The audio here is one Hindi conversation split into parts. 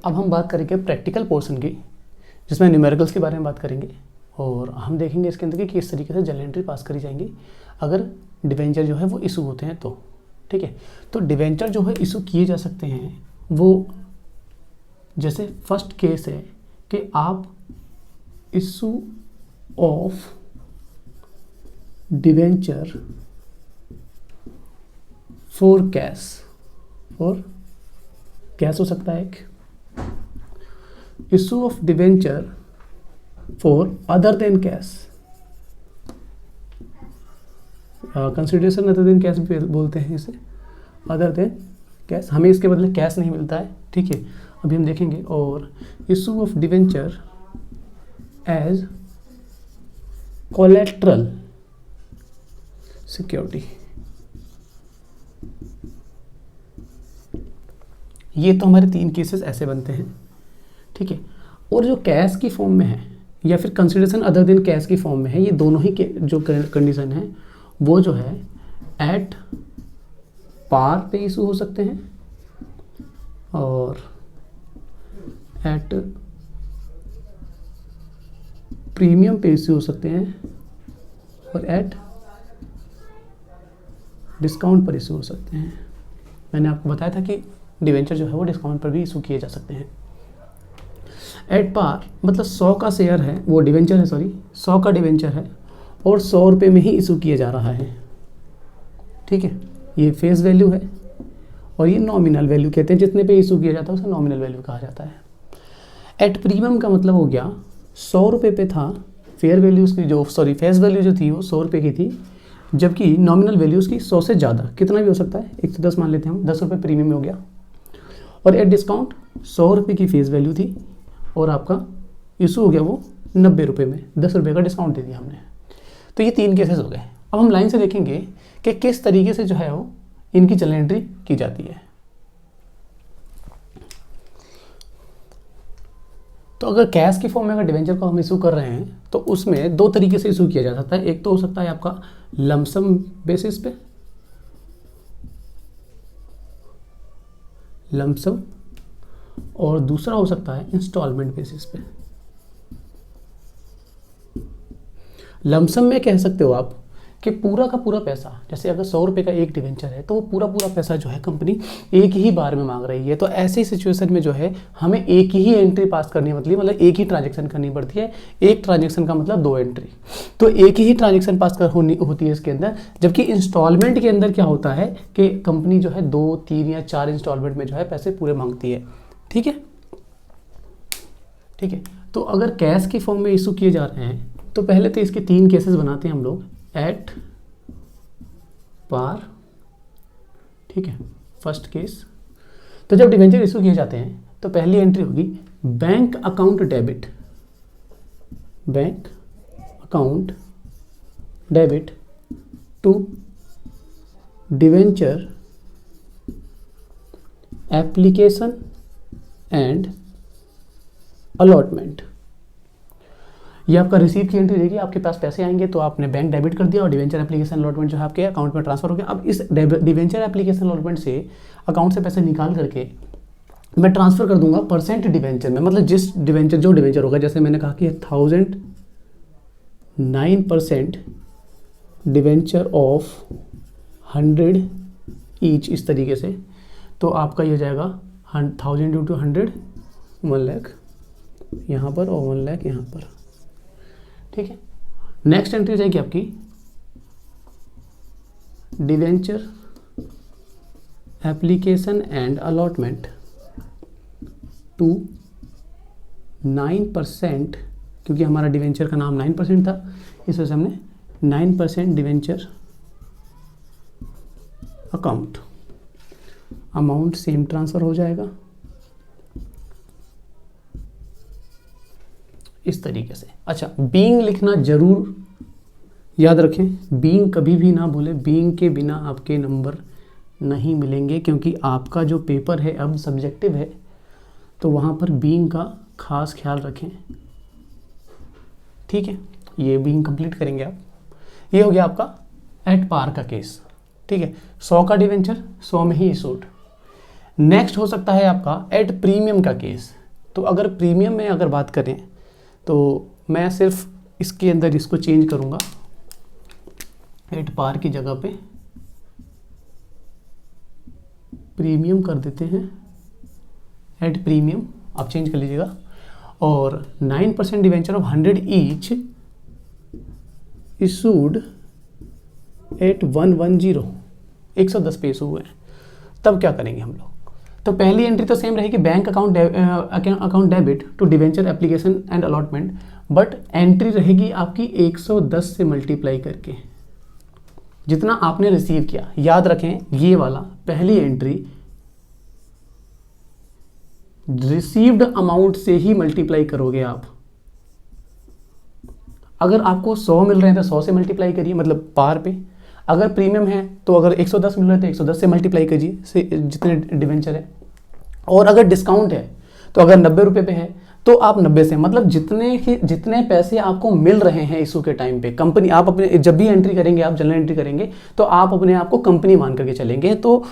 अब हम बात करेंगे प्रैक्टिकल पोर्शन की, जिसमें न्यूमेरिकल्स के बारे में बात करेंगे और हम देखेंगे इसके अंदर कि किस तरीके से जर्नल एंट्री पास करी जाएंगी अगर डिवेंचर जो है वो इशू होते हैं तो। ठीक है, तो डिवेंचर जो है इशू किए जा सकते हैं वो, जैसे फर्स्ट केस है कि आप issue of debenture for cash हो सकता है एक, issue of debenture for other than cash, consideration other than cash भी बोलते हैं इसे, अदर देन कैश, हमें इसके बदले कैश नहीं मिलता है। ठीक है, अभी हम देखेंगे। और issue of debenture as collateral security, ये तो हमारे 3 केसेस ऐसे बनते हैं। ठीक है, और जो कैश की फॉर्म में है या फिर कंसिडरेशन अदर देन कैश की फॉर्म में है, ये दोनों ही जो कंडीशन है वो जो है एट पार पे इशू हो सकते हैं और एट प्रीमियम पे इशू हो सकते हैं और एट डिस्काउंट पर इशू हो सकते हैं। मैंने आपको बताया था कि डिवेंचर जो है वो डिस्काउंट पर भी इशू किए जा सकते हैं। एट पार मतलब 100 का शेयर है, वो डिवेंचर है, सॉरी 100 का डिवेंचर है और 100 रुपये में ही इशू किया जा रहा है। ठीक है, ये फेस वैल्यू है और ये नॉमिनल वैल्यू कहते हैं, जितने पे इशू किया जाता है उसे नॉमिनल वैल्यू कहा जाता है। एट प्रीमियम का मतलब हो गया 100 रुपये पे था फेयर वैल्यू उसकी, जो सॉरी फेस वैल्यू जो थी वो 100 रुपये की थी, जबकि नॉमिनल वैल्यू उसकी 100 से ज़्यादा, कितना भी हो सकता है, 110 मान लेते हैं हम, 10 रुपये प्रीमियम में हो गया। और एट डिस्काउंट 100 रुपये की फेस वैल्यू थी और आपका इशू हो गया वो 90 रुपये में, 10 रुपये का डिस्काउंट दे दिया हमने। तो ये 3 केसेस हो गए। अब हम लाइन से देखेंगे कि किस तरीके से जो है वो इनकी जर्नल एंट्री की जाती है। तो अगर कैश की फॉर्म में अगर डिवेंचर को हम इशू कर रहे हैं तो उसमें 2 तरीके से इशू किया जा सकता है। एक तो हो सकता है आपका लमसम बेसिस पे, लमसम, और दूसरा हो सकता है इंस्टॉलमेंट बेसिस पे। लमसम में कह सकते हो आप कि पूरा का पूरा पैसा, जैसे अगर 100 रुपये का एक डिवेंचर है तो वो पूरा पैसा जो है कंपनी एक ही बार में मांग रही है, तो ऐसी सिचुएशन में जो है हमें एक ही एंट्री पास करनी होती है, मतलब एक ही ट्रांजैक्शन करनी पड़ती है। एक ट्रांजैक्शन का मतलब 2 एंट्री, तो एक ही ट्रांजैक्शन पास होनी होती है इसके अंदर। जबकि इंस्टॉलमेंट के अंदर क्या होता है कि कंपनी जो है 2, 3 या 4 इंस्टॉलमेंट में जो है पैसे पूरे मांगती है। ठीक है, ठीक है। तो अगर कैश की फॉर्म में इशू किए जा रहे हैं तो पहले तो इसके 3 केसेस बनाते हैं हम लोग। एट पार, ठीक है, फर्स्ट केस। तो जब डिवेंचर इशू किए जाते हैं तो पहली एंट्री होगी bank account debit, bank account debit to debenture application and allotment. ये आपका रिसीव की एंट्री रहेगी, आपके पास पैसे आएंगे तो आपने बैंक डेबिट कर दिया और डिवेंचर एप्लीकेशन अलॉटमेंट जो है आपके अकाउंट में ट्रांसफर हो गया। अब इस डिवेंचर एप्लीकेशन अलॉटमेंट से अकाउंट से पैसे निकाल करके मैं ट्रांसफ़र कर दूंगा परसेंट डिवेंचर में, मतलब जिस डिवेंचर जो डिवेंचर होगा, जैसे मैंने कहा कि 1009% डिवेंचर ऑफ 100 ईच, इस तरीके से। तो आपका ये हो जाएगा 1000 × 100 1 लाख यहाँ पर और 1 लाख यहाँ पर। ठीक है, नेक्स्ट एंट्री हो जाएगी आपकी debenture application and allotment to 9%, क्योंकि हमारा डिवेंचर का नाम 9% था, इस वजह से हमने 9% debenture account, amount same transfer हो जाएगा इस तरीके से। अच्छा, बीइंग लिखना जरूर याद रखें, बीइंग कभी भी ना भूलें, बीइंग के बिना आपके नंबर नहीं मिलेंगे, क्योंकि आपका जो पेपर है अब सब्जेक्टिव है, तो वहाँ पर बीइंग का खास ख्याल रखें। ठीक है, ये बीइंग कंप्लीट करेंगे आप। ये हो गया आपका एट पार का केस। ठीक है, 100 का डिवेंचर 100 में ही इशूड। नेक्स्ट हो सकता है आपका एट प्रीमियम का केस। तो अगर प्रीमियम में अगर बात करें तो मैं सिर्फ इसके अंदर इसको चेंज करूँगा, एट पार की जगह पे प्रीमियम कर देते हैं, एट प्रीमियम आप चेंज कर लीजिएगा। और 9% debenture of 100 each issued at 110, 110 पे इशू हुए हैं। तब क्या करेंगे हम लोग? तो पहली एंट्री तो सेम रहेगी, bank account debit to debenture application and allotment, but entry रहेगी आपकी 110 से मल्टीप्लाई करके जितना आपने रिसीव किया। याद रखें ये वाला पहली एंट्री रिसीव्ड अमाउंट से ही मल्टीप्लाई करोगे आप। अगर आपको 100 मिल रहे हैं तो 100 से मल्टीप्लाई करिए, मतलब पार पे। अगर प्रीमियम है तो अगर 110 मिल रहे हैं तो 110 से मल्टीप्लाई करिए से जितने डिवेंचर है। और अगर डिस्काउंट है तो अगर 90 रुपये पे है तो आप 90 से, मतलब जितने पैसे आपको मिल रहे हैं इशू के टाइम पे, कंपनी आप अपने जब भी एंट्री करेंगे, आप जनरल एंट्री करेंगे तो आप अपने आप को कंपनी मान करके चलेंगे। तो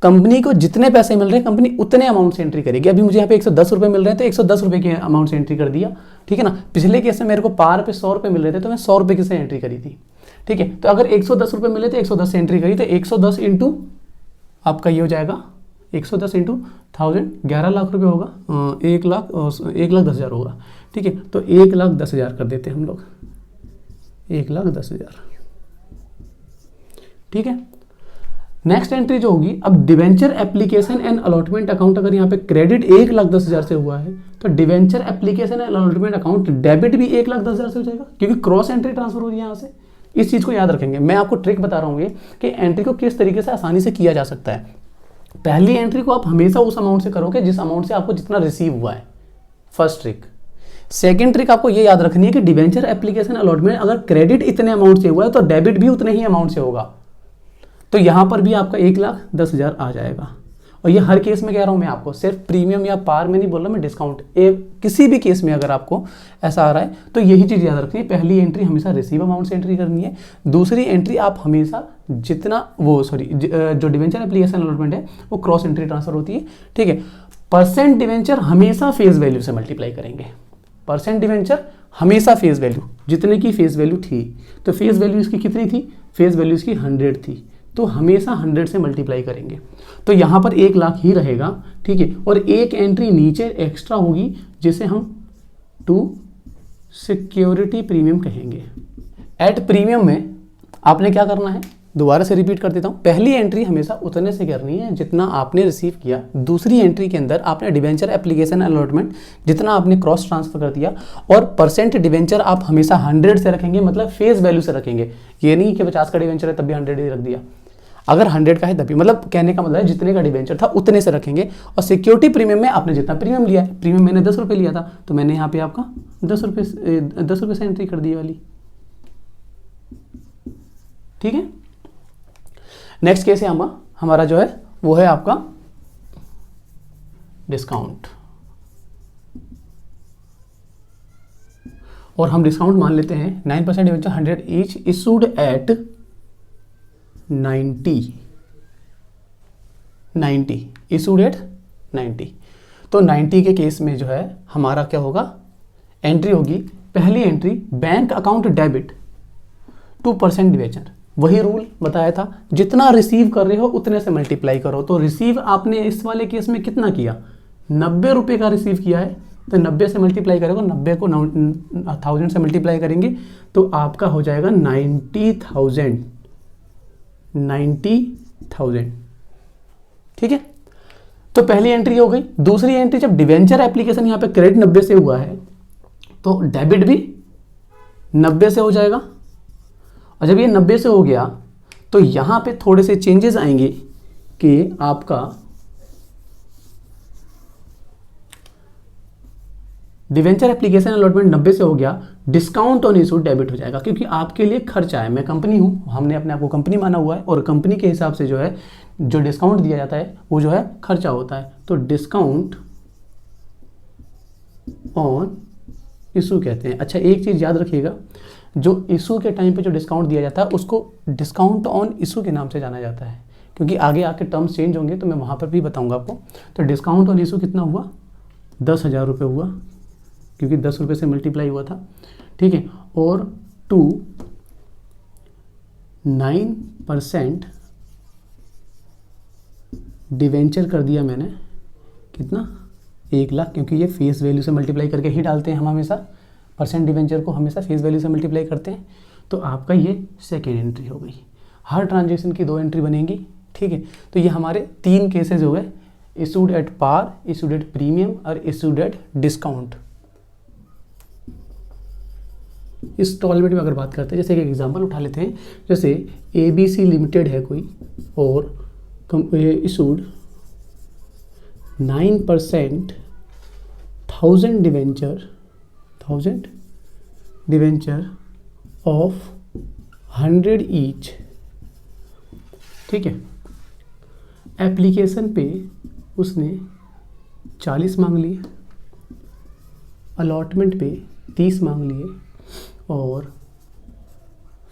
कंपनी को जितने पैसे मिल रहे हैं कंपनी उतने अमाउंट से एंट्री करेगी। अभी मुझे यहाँ पे 110 रुपये मिल रहे हैं तो 110 रुपये के अमाउंट से एंट्री कर दिया, ठीक है ना। पिछले केस में मेरे को पार पे 100 रुपये मिल रहे थे तो मैं 100 रुपये की से एंट्री करी थी, ठीक है। तो अगर 110 रुपये मिले तो 110 से एंट्री करी, तो 110 इंटू आपका ये हो जाएगा 110 इंटू 1000, 11 लाख रुपये होगा, 1,10,000 होगा, ठीक है। तो 1,10,000 कर देते हैं हम लोग, 1,10,000, ठीक है। नेक्स्ट एंट्री जो होगी, अब debenture application and allotment account, अगर यहाँ पे क्रेडिट 1,10,000 से हुआ है तो debenture application and allotment account debit भी 1,10,000 से हो जाएगा, क्योंकि क्रॉस एंट्री ट्रांसफर हो रही है यहाँ से। इस चीज़ को याद रखेंगे, मैं आपको ट्रिक बता रहा हूँ ये कि एंट्री को किस तरीके से आसानी से किया जा सकता है। पहली एंट्री को आप हमेशा उस अमाउंट से करोगे जिस अमाउंट से आपको जितना रिसीव हुआ है, फर्स्ट ट्रिक। सेकंड ट्रिक आपको ये याद रखनी है कि डिवेंचर एप्लीकेशन अलॉटमेंट अगर क्रेडिट इतने अमाउंट से हुआ है तो डेबिट भी उतने ही अमाउंट से होगा। तो यहां पर भी आपका 1,10,000 आ जाएगा। और ये हर केस में कह रहा हूं मैं आपको, सिर्फ प्रीमियम या पार में नहीं बोल रहा मैं, डिस्काउंट किसी भी केस में अगर आपको ऐसा आ रहा है तो यही चीज़ याद रखनी है। पहली एंट्री हमेशा रिसीव अमाउंट से एंट्री करनी है। दूसरी एंट्री आप हमेशा जितना जो डिवेंचर एप्लीकेशन अलॉटमेंट है वो क्रॉस एंट्री ट्रांसफर होती है, ठीक है। परसेंट डिवेंचर हमेशा फेस वैल्यू से मल्टीप्लाई करेंगे। परसेंट डिवेंचर हमेशा फेस वैल्यू, जितने की फेस वैल्यू थी, तो फेस वैल्यू इसकी कितनी थी? फेस वैल्यू इसकी 100 थी, तो हमेशा 100 से मल्टीप्लाई करेंगे। तो यहाँ पर 1 लाख ही रहेगा, ठीक है। और एक एंट्री नीचे एक्स्ट्रा होगी जिसे हम टू सिक्योरिटी प्रीमियम कहेंगे। एट प्रीमियम में आपने क्या करना है, दोबारा से रिपीट कर देता हूँ। पहली एंट्री हमेशा उतने से करनी है जितना आपने रिसीव किया। दूसरी एंट्री के अंदर आपने डिवेंचर एप्लीकेशन अलॉटमेंट जितना आपने क्रॉस ट्रांसफर कर दिया, और परसेंट डिवेंचर आप हमेशा 100 से रखेंगे, मतलब फेस वैल्यू से रखेंगे। ये नहीं कि 50 का डिवेंचर है तब भी 100 ही रख दिया, अगर 100 का है तभी, मतलब कहने का मतलब है जितने का डिवेंचर था उतने से रखेंगे। और सिक्योरिटी प्रीमियम में आपने जितना प्रीमियम लिया है, प्रीमियम मैंने 10 रुपये लिया था तो मैंने यहाँ पे आपका 10 रुपये से एंट्री कर दी वाली, ठीक है। नेक्स्ट केस है हमारा जो है वो है आपका डिस्काउंट, और हम डिस्काउंट मान लेते हैं 9% debenture 100 each issued at 90 issued at 90। तो 90 के केस में जो है हमारा क्या होगा, एंट्री होगी, पहली entry bank account debit 2% debenture. वही रूल बताया था, जितना रिसीव कर रहे हो उतने से मल्टीप्लाई करो। तो रिसीव आपने इस वाले केस में कितना किया, 90 रुपये का रिसीव किया है, तो 90 से मल्टीप्लाई करेगा, 90 को 1000 से मल्टीप्लाई करेंगे तो आपका हो जाएगा 90,000, ठीक है। तो पहली एंट्री हो गई। दूसरी एंट्री, जब डिवेंचर एप्लीकेशन यहाँ पे क्रेडिट 90 से हुआ है तो डेबिट भी 90 से हो जाएगा। और जब ये 90 से हो गया तो यहाँ पे थोड़े से चेंजेस आएंगे कि आपका डिवेंचर एप्लीकेशन अलॉटमेंट 90 से हो गया, डिस्काउंट ऑन इशू डेबिट हो जाएगा, क्योंकि आपके लिए खर्चा है। मैं कंपनी हूँ, हमने अपने आप को कंपनी माना हुआ है, और कंपनी के हिसाब से जो है जो डिस्काउंट दिया जाता है वो जो है खर्चा होता है। तो डिस्काउंट ऑन इशू कहते हैं। अच्छा, एक चीज़ याद रखिएगा, जो इशू के टाइम पे जो डिस्काउंट दिया जाता है उसको डिस्काउंट ऑन इशू के नाम से जाना जाता है, क्योंकि आगे आके टर्म्स चेंज होंगे तो मैं वहाँ पर भी बताऊँगा आपको। तो डिस्काउंट ऑन इशू कितना हुआ, 10,000 रुपये हुआ, क्योंकि 10 रुपये से मल्टीप्लाई हुआ था, ठीक है। और 9% डिवेंचर कर दिया मैंने, कितना, 1,00,000, क्योंकि ये फेस वैल्यू से मल्टीप्लाई करके ही डालते हैं हम हमेशा, परसेंट डिवेंचर को हमेशा फेस वैल्यू से मल्टीप्लाई करते हैं। तो आपका ये सेकेंड एंट्री हो गई। हर ट्रांजेक्शन की 2 एंट्री बनेंगी, ठीक है। तो ये हमारे 3 केसेस हो गए, issued at par, issued at premium और इशूड एट डिस्काउंट। इंस्टॉलमेंट में अगर बात करते हैं, जैसे एक एग्जांपल उठा लेते हैं, जैसे ABC लिमिटेड है कोई और इशूड 9% 1000 डिवेंचर ऑफ 100 ईच, ठीक है। एप्लीकेशन पे उसने 40 मांग लिए, अलॉटमेंट पे 30 मांग लिए, और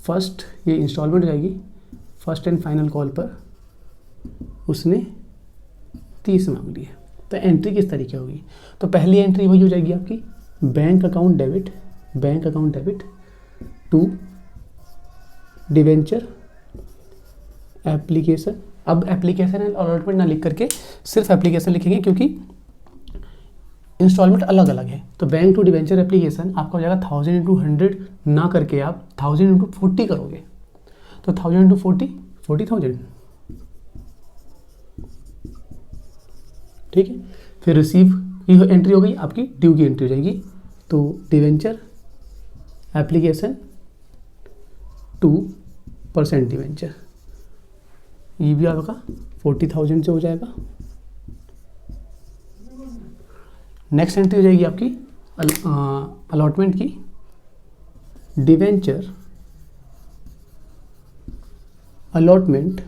फर्स्ट, ये इंस्टॉलमेंट जाएगी, फर्स्ट एंड फाइनल कॉल पर उसने 30 मांग लिए। तो एंट्री किस तरीके होगी? तो पहली एंट्री वही हो जाएगी आपकी, bank account debit to debenture application. अब एप्लीकेशन एंड अलॉटमेंट ना लिख करके सिर्फ एप्लीकेशन लिखेंगे, क्योंकि इंस्टॉलमेंट अलग अलग है। तो बैंक टू डिवेंचर एप्लीकेशन आपका हो जाएगा 1000 × 100 ना करके आप 1000 × 40 करोगे। तो 1000 × 40 40,000, ठीक है। फिर रिसीव की एंट्री हो गई आपकी, ड्यू की एंट्री हो जाएगी। तो डिवेंचर एप्लीकेशन 2% डिवेंचर, ये भी आपका 40,000 से हो जाएगा। नेक्स्ट एंट्री हो जाएगी आपकी अलॉटमेंट की, डिवेंचर अलॉटमेंट,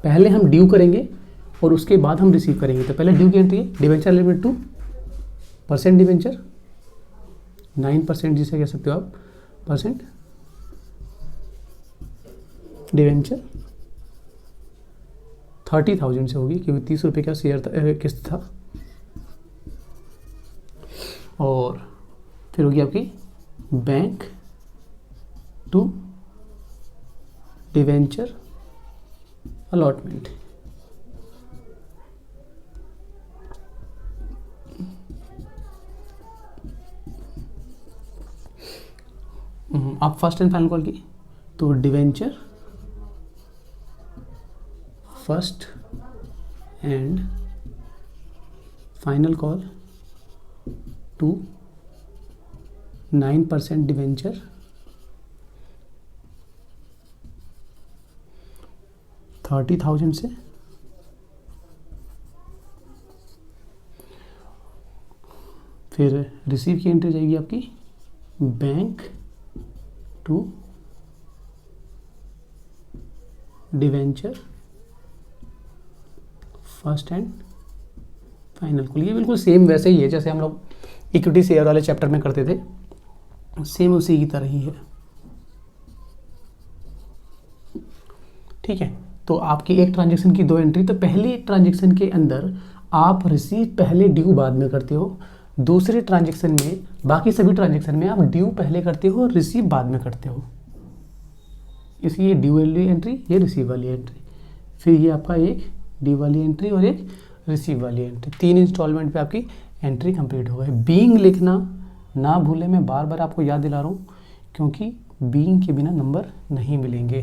पहले हम ड्यू करेंगे और उसके बाद हम रिसीव करेंगे। तो पहले ड्यू की एंट्री है, डिवेंचर अलॉटमेंट 2% डिवेंचर, 9% जिसे कह सकते हो आप, परसेंट डिवेंचर 30,000 से होगी, क्योंकि 30 रुपये का शेयर किस्त था। और फिर होगी आपकी बैंक टू डिवेंचर अलॉटमेंट। आप फर्स्ट एंड फाइनल कॉल की, तो debenture first and final call to 9% debenture 30,000 से, फिर रिसीव की एंट्री जाएगी आपकी bank to debenture first and final call. ये बिल्कुल सेम वैसे ही है जैसे हम लोग इक्विटी शेयर वाले चैप्टर में करते थे, सेम उसी की तरह ही है, ठीक है। तो आपकी एक ट्रांजैक्शन की 2 एंट्री, तो पहली ट्रांजैक्शन के अंदर आप रिसीव पहले ड्यू बाद में करते हो, दूसरे ट्रांजैक्शन में, बाकी सभी ट्रांजैक्शन में आप ड्यू पहले करते हो, रिसीव बाद में करते हो। इसलिए ड्यू वाली एंट्री, ये रिसीव वाली एंट्री, फिर ये आपका एक ड्यू वाली एंट्री और एक रिसीव वाली एंट्री, 3 इंस्टॉलमेंट पे आपकी एंट्री कंप्लीट हो गई। बीइंग लिखना ना भूलें, मैं बार बार आपको याद दिला रहा हूँ, क्योंकि बीइंग के बिना नंबर नहीं मिलेंगे।